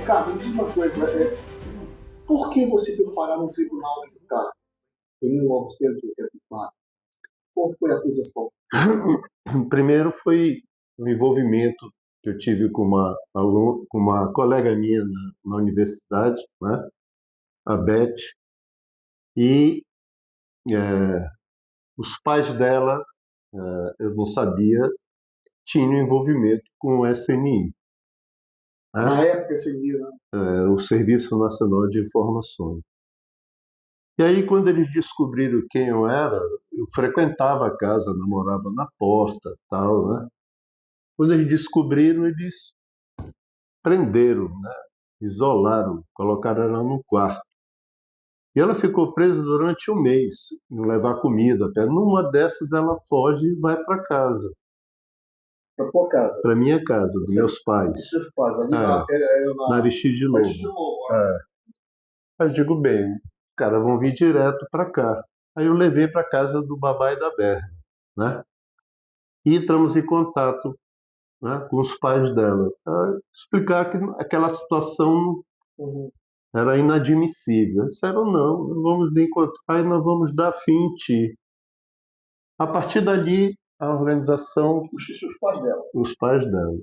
Ricardo, me diz uma coisa, por que você foi parar no tribunal militar em 1984? Qual foi a acusação? Primeiro foi o envolvimento que eu tive com com uma colega minha na universidade, né, a Beth, e é, os pais dela, eu não sabia, tinham envolvimento com o SNI, Na né, época, você viu, né? o Serviço Nacional de Informações. E aí, quando eles descobriram quem eu era, eu frequentava a casa, namorava na porta, tal, né? Quando eles descobriram, eles prenderam, né? Isolaram, colocaram ela no quarto. E ela ficou presa durante um mês, não levar comida. Até numa dessas ela foge e vai para casa, Pra tua casa. para minha casa, dos Você, meus pais, os seus pais, ali é, era na na Aristide Oeste de Lobo. Novo, né? É. Mas digo bem, cara, vão vir direto para cá. Aí eu levei para casa do Babá e da Berra, né? E entramos em contato, né, com os pais dela, para explicar que aquela situação Uhum. era inadmissível. Eles disseram, não, nós vamos encontrar e nós vamos dar fim em ti. A partir dali, a organização, Os pais dela. os pais dela,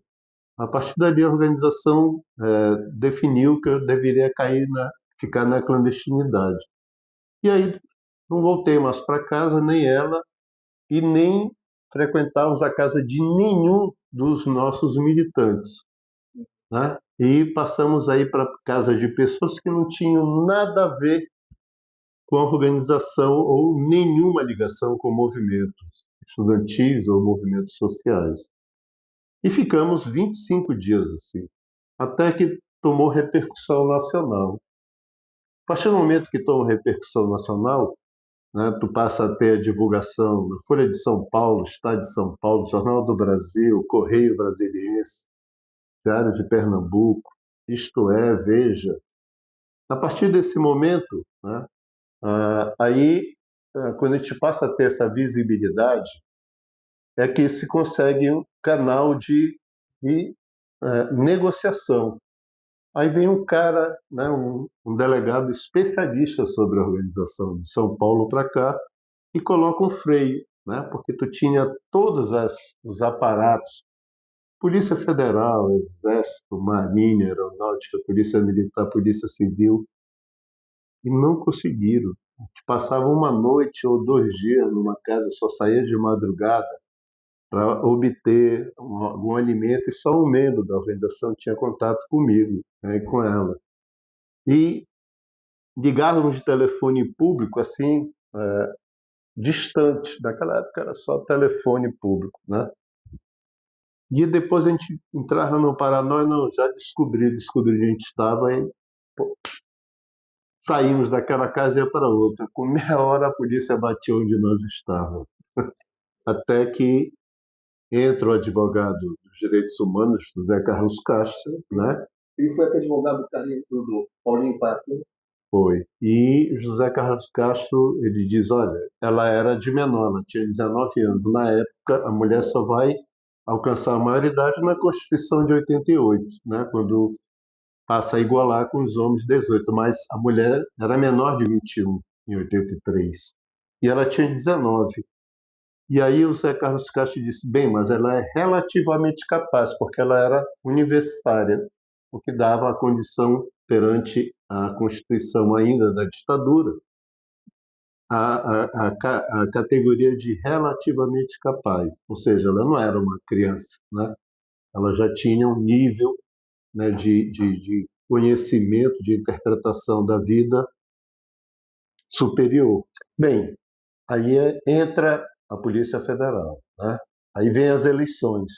a partir dali a organização definiu que eu deveria ficar na clandestinidade. E aí não voltei mais para casa, nem ela, e nem frequentávamos a casa de nenhum dos nossos militantes, né? E passamos aí para casa de pessoas que não tinham nada a ver com a organização ou nenhuma ligação com movimentos estudantis ou movimentos sociais. E ficamos 25 dias assim, até que tomou repercussão nacional. A partir do momento que toma repercussão nacional, né, tu passa a ter a divulgação na Folha de São Paulo, Estado de São Paulo, Jornal do Brasil, Correio Brasiliense, Diário de Pernambuco, Isto É, Veja. A partir desse momento, né, aí, quando a gente passa a ter essa visibilidade, é que se consegue um canal de negociação. Aí vem um cara, né, um delegado especialista sobre a organização de São Paulo para cá e coloca um freio, né, porque tu tinha todos os aparatos, Polícia Federal, Exército, Marinha, Aeronáutica, Polícia Militar, Polícia Civil, e não conseguiram. A gente passava uma noite ou 2 dias numa casa, só saía de madrugada para obter algum alimento, e só um membro da organização tinha contato comigo, né, e com ela. E ligávamos de telefone público, assim, distante. Naquela época era só telefone público, né? E depois a gente entrava no Paraná, não, já descobri onde a gente estava, e pô, saímos daquela casa e ia para outra. Com meia hora a polícia batia onde nós estávamos. Até que entra o advogado dos direitos humanos, José Carlos Castro, né? Ele foi até advogado do Paulinho Pato. Foi. E José Carlos Castro, ele diz, olha, ela era de menor, ela tinha 19 anos. Na época, a mulher só vai alcançar a maioridade na Constituição de 88, né? Quando passa a igualar com os homens de 18, mas a mulher era menor de 21 em 83. E ela tinha 19. E aí o Zé Carlos Castro disse, bem, mas ela é relativamente capaz, porque ela era universitária, o que dava a condição perante a Constituição ainda da ditadura, a categoria de relativamente capaz, ou seja, ela não era uma criança, né? Ela já tinha um nível, né, de conhecimento, de interpretação da vida superior. Bem, aí entra a Polícia Federal, né? Aí vem as eleições.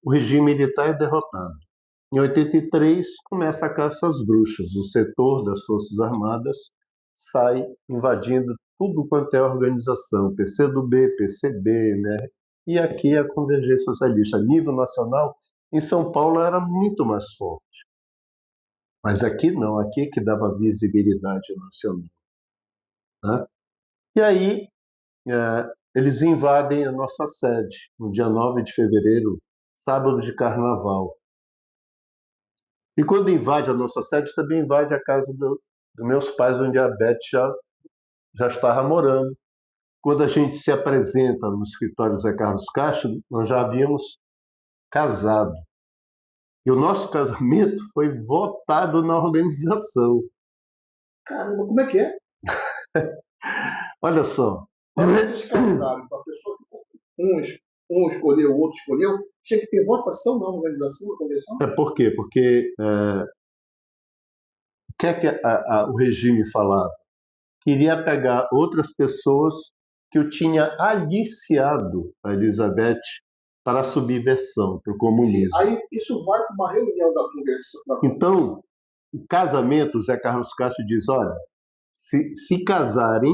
O regime militar é derrotado. Em 83, começa a caça às bruxas. O setor das Forças Armadas sai invadindo tudo quanto é organização, PCdoB, PCB, né? E aqui a Convergência Socialista, a nível nacional, em São Paulo era muito mais forte. Mas aqui não, aqui é que dava visibilidade nacional, né? E aí, eles invadem a nossa sede, no dia 9 de fevereiro, sábado de carnaval. E quando invade a nossa sede, também invade a casa dos meus pais, onde a Beth já estava morando. Quando a gente se apresenta no escritório Zé Carlos Castro, nós já havíamos casado. E o nosso casamento foi votado na organização. Caramba, como é que é? Olha só, Para vocês casaram com a pessoa que um escolheu, o outro escolheu, tinha que ter votação na organização, na convenção? por quê? Porque o que é que o regime falava? Queria pegar outras pessoas que o tinha aliciado a Elizabeth para a subversão, para o Sim, comunismo. aí isso vai para uma reunião da convenção. Então, o casamento, o Zé Carlos Castro diz, olha, se casarem,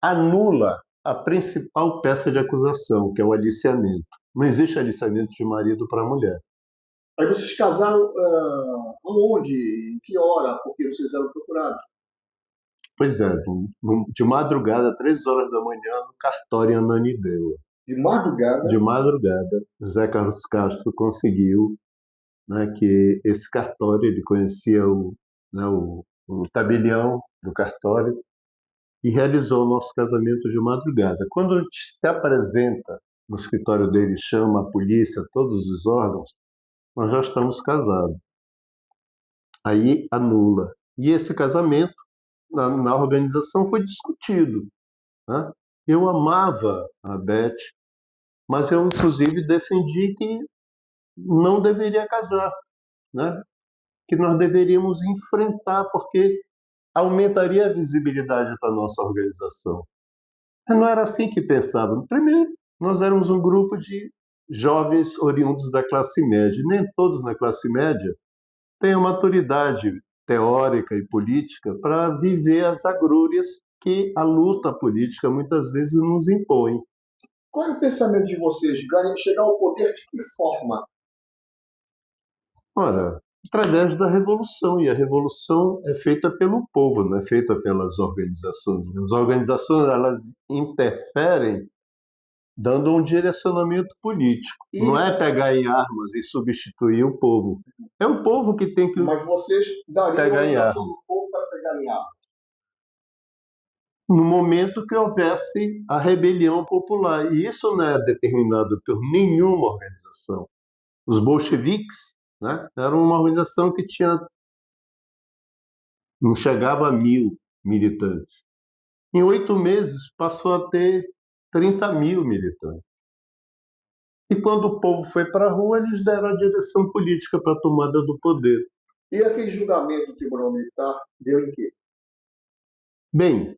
anula a principal peça de acusação, que é o aliciamento. Não existe aliciamento de marido para mulher. Aí vocês casaram aonde? Em que hora? Porque vocês eram procurados. Pois é, de madrugada, 3 horas da manhã, no cartório em Ananindeua. De madrugada. De madrugada, José Carlos Castro conseguiu, né, que esse cartório, ele conhecia o tabelião do cartório e realizou o nosso casamento de madrugada. Quando a gente se apresenta no escritório dele, chama a polícia, todos os órgãos, nós já estamos casados. Aí anula. E esse casamento, na organização, foi discutido, né? Eu amava a Beth, mas eu, inclusive, defendi que não deveria casar, né? Que nós deveríamos enfrentar, porque aumentaria a visibilidade da nossa organização. Mas não era assim que pensávamos. Primeiro, nós éramos um grupo de jovens oriundos da classe média. Nem todos na classe média têm a maturidade teórica e política para viver as agrúrias que a luta política muitas vezes nos impõe. Qual é o pensamento de vocês? Chegar ao poder de que forma? Ora, através da revolução, e a revolução é feita pelo povo, não é feita pelas organizações. As organizações, elas interferem dando um direcionamento político. Não é pegar em armas e substituir o povo. É o povo que tem que Mas vocês dariam pegar a em orientação armas. do povo para pegar em armas. No momento que houvesse a rebelião popular. E isso não é determinado por nenhuma organização. Os bolcheviques, né, eram uma organização que não chegava a 1.000 militantes. Em 8 meses passou a ter 30.000 militantes. E quando o povo foi para a rua, eles deram a direção política para a tomada do poder. E aquele julgamento do Tribunal Militar deu em quê? Bem,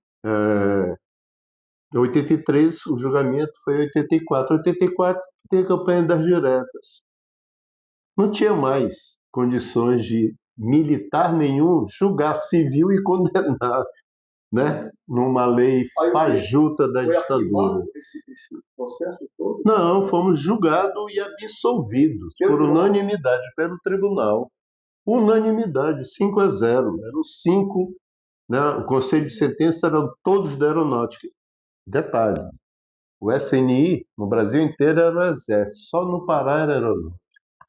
em 83, o julgamento foi em 84. 84 tem a campanha das diretas. Não tinha mais condições de militar nenhum julgar civil e condenar, né? Numa lei fajuta da ditadura. Esse processo todo? Não, fomos julgados e absolvidos por unanimidade pelo tribunal. Unanimidade, 5-0. Eram 5, né? O conselho de sentença eram todos da aeronáutica. Detalhe, o SNI no Brasil inteiro era o Exército, só no Pará era aeronáutica.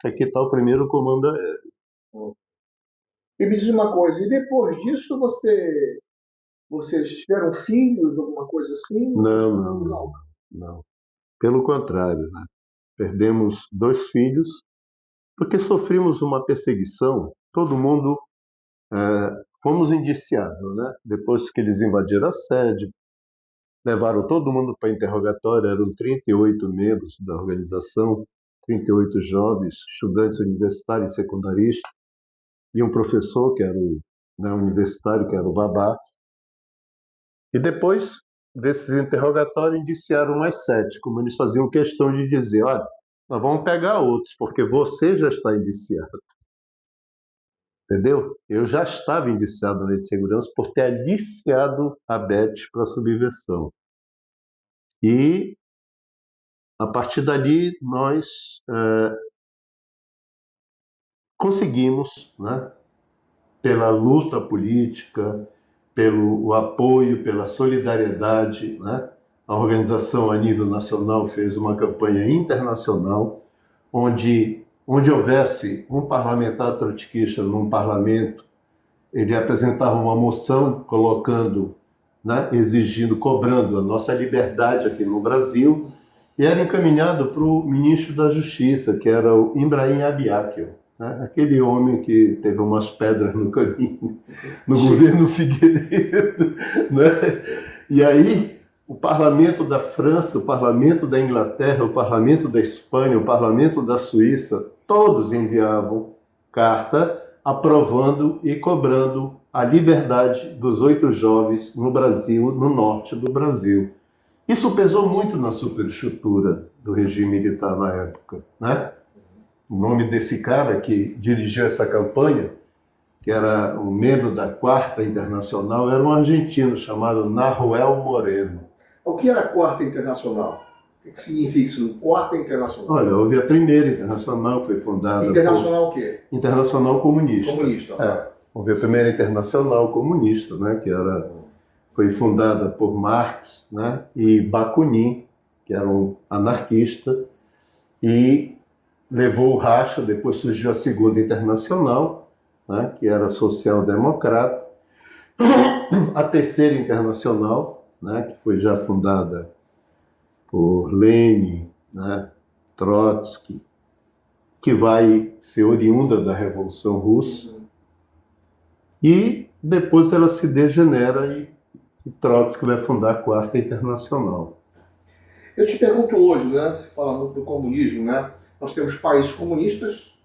Aqui está o primeiro comando aéreo. E me diz uma coisa, e depois disso vocês tiveram filhos, alguma coisa assim? Não. Pelo contrário, né? Perdemos 2 filhos, porque sofrimos uma perseguição. Todo mundo fomos indiciados, né? Depois que eles invadiram a sede, levaram todo mundo para interrogatório, eram 38 membros da organização, 38 jovens, estudantes universitários e secundaristas, e um professor, que era o universitário, que era o Babá. E depois desses interrogatórios, indiciaram mais 7, como eles faziam questão de dizer, olha, nós vamos pegar outros, porque você já está indiciado. Entendeu? Eu já estava indiciado na lei de segurança por ter aliciado a Beth para a subversão. E, a partir dali, nós conseguimos, né, pela luta política, pelo apoio, pela solidariedade, né? A organização a nível nacional fez uma campanha internacional onde onde houvesse um parlamentar trotskista num parlamento, ele apresentava uma moção colocando, né, exigindo, cobrando a nossa liberdade aqui no Brasil, e era encaminhado para o ministro da Justiça, que era o Ibrahim Abiakel, né, aquele homem que teve umas pedras no caminho, no governo Figueiredo. Né? E aí, o parlamento da França, o parlamento da Inglaterra, o parlamento da Espanha, o parlamento da Suíça, todos enviavam carta aprovando e cobrando a liberdade dos 8 jovens no Brasil, no norte do Brasil. Isso pesou muito na superestrutura do regime militar na época, né? O nome desse cara que dirigiu essa campanha, que era um membro da Quarta Internacional, era um argentino chamado Nahuel Moreno. O que era a Quarta Internacional? O que significa isso, Quarta Internacional? Olha, houve a primeira internacional, foi fundada... Internacional o quê? Internacional Comunista. Comunista. Houve a primeira internacional comunista, né, que foi fundada por Marx, né, e Bakunin, que era um anarquista, e levou o racha. Depois surgiu a segunda internacional, né, que era social-democrata, a terceira internacional, né, que foi já fundada por Lenin, né, Trotsky, que vai ser oriunda da Revolução Russa, e depois ela se degenera e Trotsky vai fundar a Quarta Internacional. Eu te pergunto hoje, né, se fala muito do comunismo, né? Nós temos países comunistas.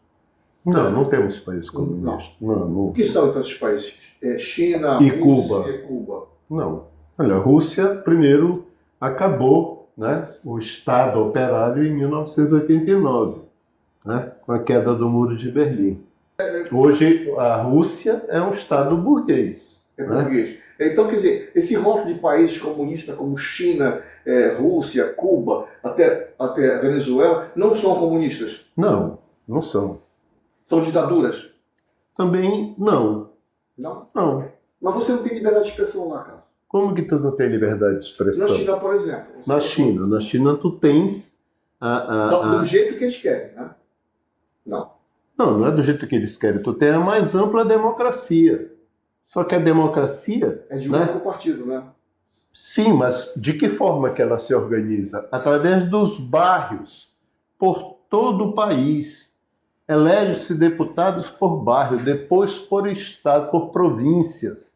Não temos países comunistas. Não. O que são então esses países? China, E Rússia e Cuba. Não. Olha, a Rússia primeiro acabou, né, o Estado operário em 1989, né, com a queda do Muro de Berlim. Hoje a Rússia é um Estado burguês. É né? burguês. Então, quer dizer, esse rótulo de países comunistas como China, Rússia, Cuba, até Venezuela, não são comunistas? Não são. São ditaduras? Também não. Não? Mas você não tem liberdade de expressão lá, cara. Como que tu não tem liberdade de expressão? Na China, por exemplo. Na China tu tens do jeito que eles querem, né? Não é do jeito que eles querem. Tu tem a mais ampla democracia. Só que a democracia... É de um único partido, né? Sim, mas de que forma que ela se organiza? Através dos bairros, por todo o país. Elege-se deputados por bairro, depois por estado, por províncias.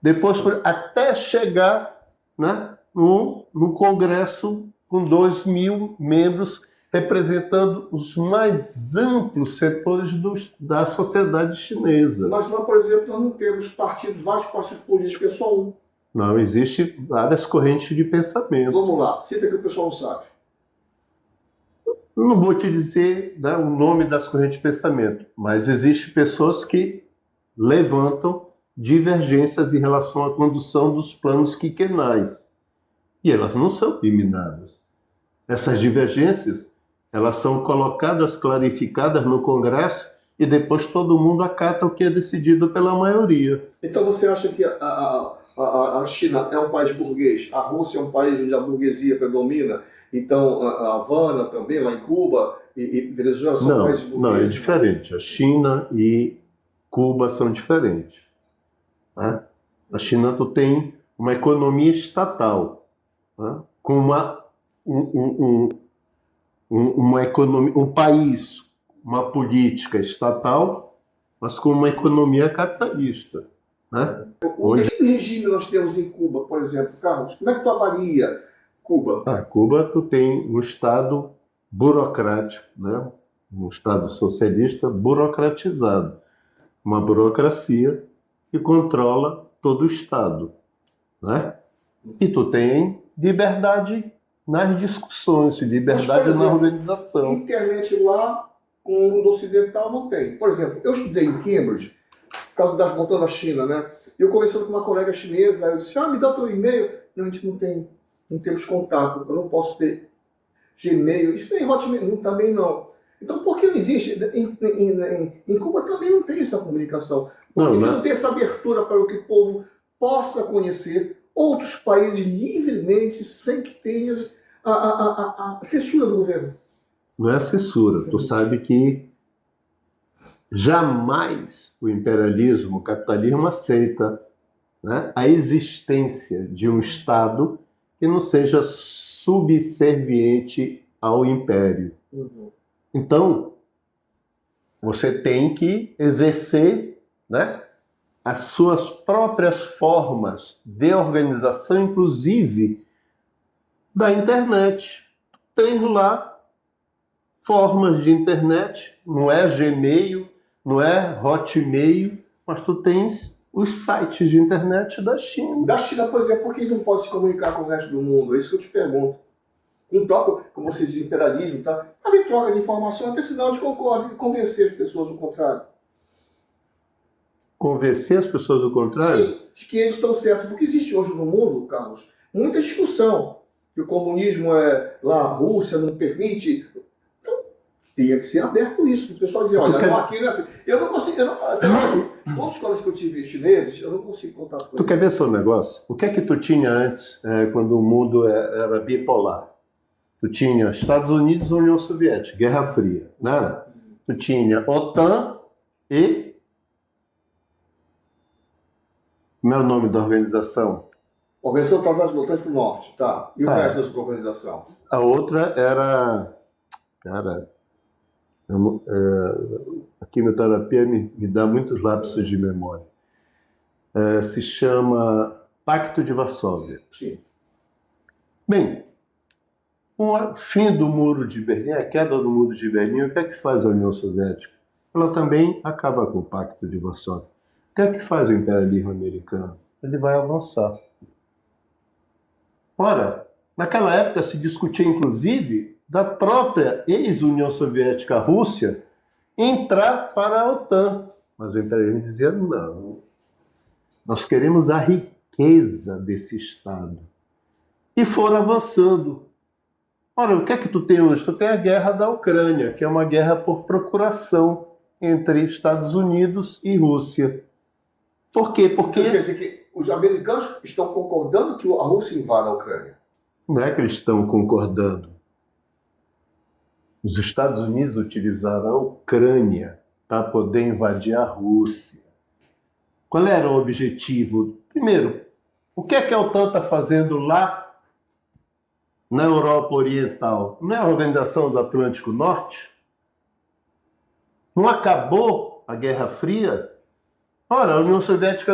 Depois até chegar, né, no Congresso com 2.000 membros, representando os mais amplos setores da sociedade chinesa. Mas lá, por exemplo, nós não temos vários partidos políticos, é só um. Não, existe várias correntes de pensamento. Vamos lá, cita que o pessoal não sabe. Não vou te dizer, né, o nome das correntes de pensamento, mas existem pessoas que levantam divergências em relação à condução dos planos quinquenais. E elas não são eliminadas. Essas divergências, elas são colocadas, clarificadas no Congresso, e depois todo mundo acata o que é decidido pela maioria. Então você acha que a China é um país burguês, a Rússia é um país onde a burguesia predomina, então a Havana também, lá em Cuba, e Venezuela são países burgueses? Não, é diferente. A China e Cuba são diferentes. Né? A China tu tem uma economia estatal, né? Com uma economia, um país, uma política estatal, mas com uma economia capitalista. Né? Que regime nós temos em Cuba, por exemplo, Carlos? Como é que tu avalia Cuba? Cuba tu tem um Estado burocrático, né? Um Estado socialista burocratizado. Uma burocracia que controla todo o Estado. Né? E tu tem liberdade nas discussões, liberdade, mas, por exemplo, na organização. Internet lá, com o mundo ocidental, não tem. Por exemplo, eu estudei em Cambridge, por causa das voltando à China, né? E eu conversando com uma colega chinesa, eu disse, me dá teu e-mail. Não, a gente não temos contato, eu não posso ter Gmail. Isso nem Hotmail, também não. Então, por que não existe? Em Cuba também não tem essa comunicação. Por que não tem essa abertura para que o povo possa conhecer outros países livremente, sem que tenha a censura do governo? Não é a censura. Tu sabe que jamais o imperialismo, o capitalismo aceita, né, a existência de um Estado que não seja subserviente ao império. Uhum. Então, você tem que exercer, né, as suas próprias formas de organização, inclusive da internet. Tem lá formas de internet, não é Gmail, não é Hotmail, mas tu tens os sites de internet da China. Da China, por exemplo, por que não pode se comunicar com o resto do mundo? É isso que eu te pergunto. Com o próprio, como você diz, imperialismo, tá? Haver troca de informação, até sinal de concordo e convencer as pessoas do contrário. Convencer as pessoas do contrário? Sim, de que eles estão certos. Porque existe hoje no mundo, Carlos, muita discussão. Que o comunismo lá, a Rússia não permite. Então, tinha que ser aberto isso. O pessoal dizia, olha, não, aqui não é assim. Eu não consigo, até hoje, todos os colegas que eu tive chineses, eu não consigo contato com Tu eles. quer ver só um negócio? O que é que tu tinha antes, quando o mundo era bipolar? Tu tinha Estados Unidos e União Soviética, Guerra Fria, né? Tu tinha OTAN e... Como é o nome da organização? Organização do Tratado do Atlântico Norte, tá? E o Ah. resto da sua organização? A outra era... Cara, a quimioterapia me dá muitos lapsos de memória. Se chama Pacto de Varsóvia. Sim. Bem, com o fim do Muro de Berlim, a queda do Muro de Berlim, o que é que faz a União Soviética? Ela também acaba com o Pacto de Varsóvia. O que é que faz o imperialismo americano? Ele vai avançar. Ora, naquela época se discutia, inclusive, da própria ex-União Soviética, a Rússia, entrar para a OTAN. Mas o imperialismo dizia, não, nós queremos a riqueza desse Estado. E foram avançando. Ora, o que é que tu tem hoje? Tu tem a guerra da Ucrânia, que é uma guerra por procuração entre Estados Unidos e Rússia. Por quê? Porque... Quer dizer que os americanos estão concordando que a Rússia invada a Ucrânia. Não é que eles estão concordando. Os Estados Unidos utilizaram a Ucrânia para poder invadir a Rússia. Qual era o objetivo? Primeiro, o que é que a OTAN está fazendo lá na Europa Oriental? Não é a Organização do Atlântico Norte? Não acabou a Guerra Fria? Ora, a União Soviética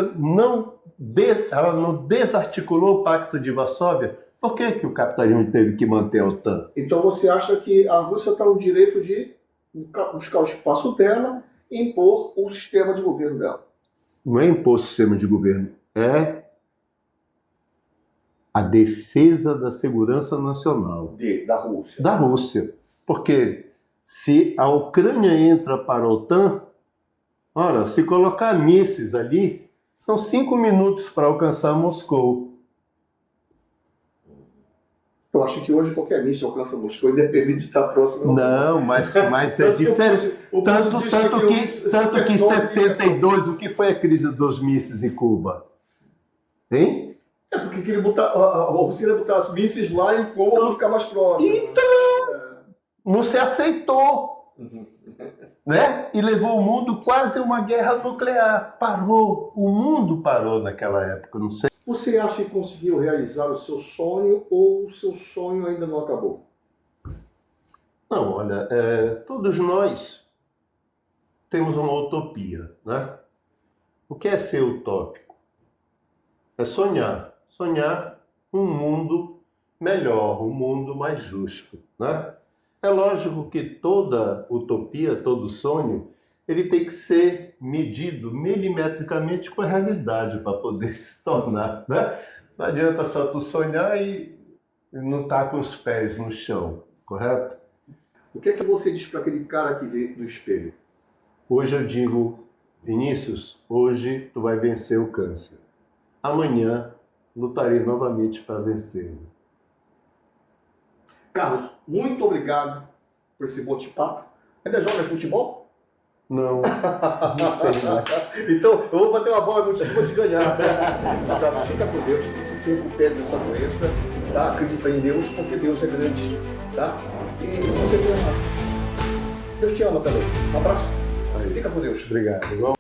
ela não desarticulou o Pacto de Varsóvia. Por que que o capitalismo teve que manter a OTAN? Então você acha que a Rússia está no direito de buscar o espaço dela e impor o sistema de governo dela? Não é impor o sistema de governo, é a defesa da segurança nacional Da Rússia. da Rússia. Porque se a Ucrânia entra para a OTAN, ora, se colocar mísseis ali, são 5 minutos para alcançar Moscou. Eu acho que hoje qualquer míssil alcança Moscou, independente de estar próximo. Não, mas é diferente. Tanto que em 62, o que foi a crise dos mísseis em Cuba? Hein? É porque queria botar, a Rússia queria botar os mísseis lá em Cuba para ficar mais próximo. Então, não se aceitou, Uhum. né? E levou o mundo quase a uma guerra nuclear. Parou, o mundo parou naquela época, não sei. Você acha que conseguiu realizar o seu sonho ou o seu sonho ainda não acabou? Não, olha, todos nós temos uma utopia, né? O que é ser utópico? É sonhar. Sonhar um mundo melhor, um mundo mais justo, né? É lógico que toda utopia, todo sonho, ele tem que ser medido milimetricamente com a realidade para poder se tornar, né? Não adianta só tu sonhar e não estar com os pés no chão, correto? O que é que você diz para aquele cara que vê no espelho? Hoje eu digo, Vinícius, hoje tu vai vencer o câncer. Amanhã lutarei novamente para vencê-lo. Carlos, muito obrigado por esse bate-papo. Ainda joga futebol? Não, não tem mais. Então, eu vou bater uma bola no time e vou te ganhar. Abraço, fica com Deus, que se recupere dessa doença, tá? Acredita em Deus, porque Deus é grande, tá? E você te ama. Deus te ama também. Um abraço. Aí. Fica com Deus. Obrigado.